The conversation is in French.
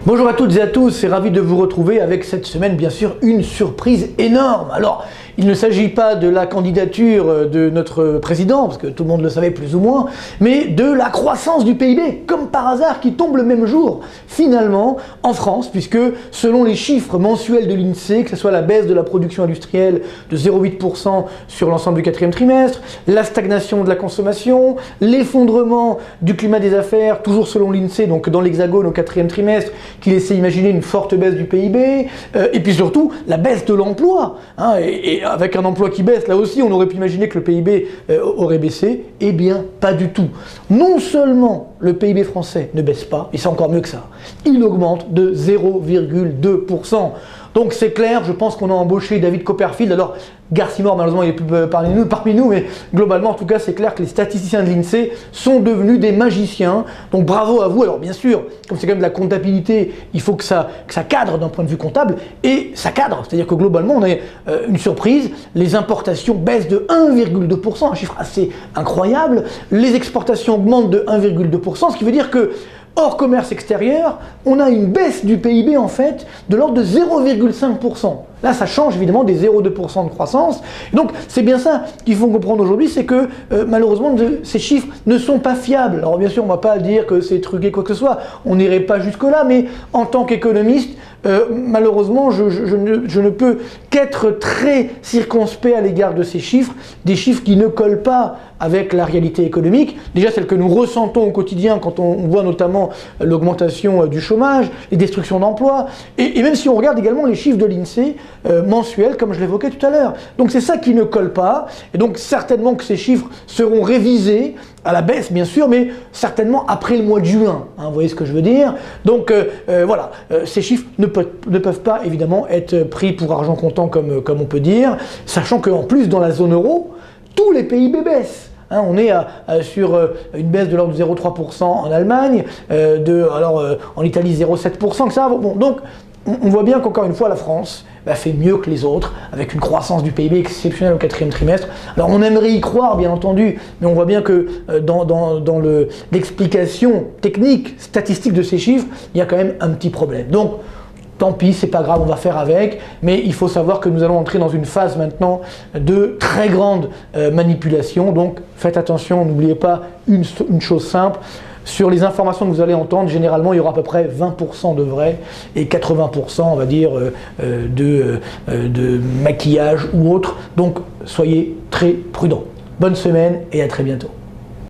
Bonjour à toutes et à tous, et ravi de vous retrouver avec cette semaine bien sûr une surprise énorme. Alors il ne s'agit pas de la candidature de notre président, parce que tout le monde le savait plus ou moins, mais de la croissance du PIB, comme par hasard, qui tombe le même jour, finalement, en France, puisque selon les chiffres mensuels de l'INSEE, que ce soit la baisse de la production industrielle de 0,8% sur l'ensemble du quatrième trimestre, la stagnation de la consommation, l'effondrement du climat des affaires, toujours selon l'INSEE, donc dans l'Hexagone au quatrième trimestre, qui laissait imaginer une forte baisse du PIB, et puis surtout la baisse de l'emploi, hein, et avec un emploi qui baisse, là aussi on aurait pu imaginer que le PIB aurait baissé. Eh bien pas du tout. Non seulement le PIB français ne baisse pas, et c'est encore mieux que ça, il augmente de 0,2%. Donc c'est clair, je pense qu'on a embauché David Copperfield. Alors Garcimore malheureusement il n'est plus parmi nous, mais globalement en tout cas c'est clair que les statisticiens de l'INSEE sont devenus des magiciens. Donc bravo à vous. Alors bien sûr, comme c'est quand même de la comptabilité, il faut que ça cadre d'un point de vue comptable, et ça cadre, c'est-à-dire que globalement on a une surprise, les importations baissent de 1,2%, un chiffre assez incroyable, les exportations augmentent de 1,2%, ce qui veut dire que hors commerce extérieur, on a une baisse du PIB en fait de l'ordre de 0,5%. Là, ça change évidemment des 0,2% de croissance. Et donc, c'est bien ça qu'il faut comprendre aujourd'hui, c'est que malheureusement, ces chiffres ne sont pas fiables. Alors bien sûr, on ne va pas dire que c'est truqué quoi que ce soit, on n'irait pas jusque-là, mais en tant qu'économiste, malheureusement, je ne peux qu'être très circonspect à l'égard de ces chiffres, des chiffres qui ne collent pas avec la réalité économique, déjà celle que nous ressentons au quotidien quand on voit notamment l'augmentation du chômage, les destructions d'emplois, et même si on regarde également les chiffres de l'INSEE mensuels, comme je l'évoquais tout à l'heure. Donc c'est ça qui ne colle pas, et donc certainement que ces chiffres seront révisés à la baisse bien sûr, mais certainement après le mois de juin, hein, vous voyez ce que je veux dire. Donc voilà, ces chiffres ne peuvent pas évidemment être pris pour argent comptant comme on peut dire, sachant qu'en plus dans la zone euro, tous les PIB baissent. Hein, on est sur une baisse de l'ordre de 0,3% en Allemagne, en Italie 0,7%, que ça. Bon, donc on voit bien qu'encore une fois la France fait mieux que les autres, avec une croissance du PIB exceptionnelle au quatrième trimestre. Alors on aimerait y croire bien entendu, mais on voit bien que dans l'explication technique, statistique de ces chiffres, il y a quand même un petit problème. Donc tant pis, c'est pas grave, on va faire avec, mais il faut savoir que nous allons entrer dans une phase maintenant de très grande manipulation, donc faites attention, n'oubliez pas une chose simple, sur les informations que vous allez entendre, généralement il y aura à peu près 20% de vrai et 80% on va dire de maquillage ou autre, donc soyez très prudents. Bonne semaine et à très bientôt.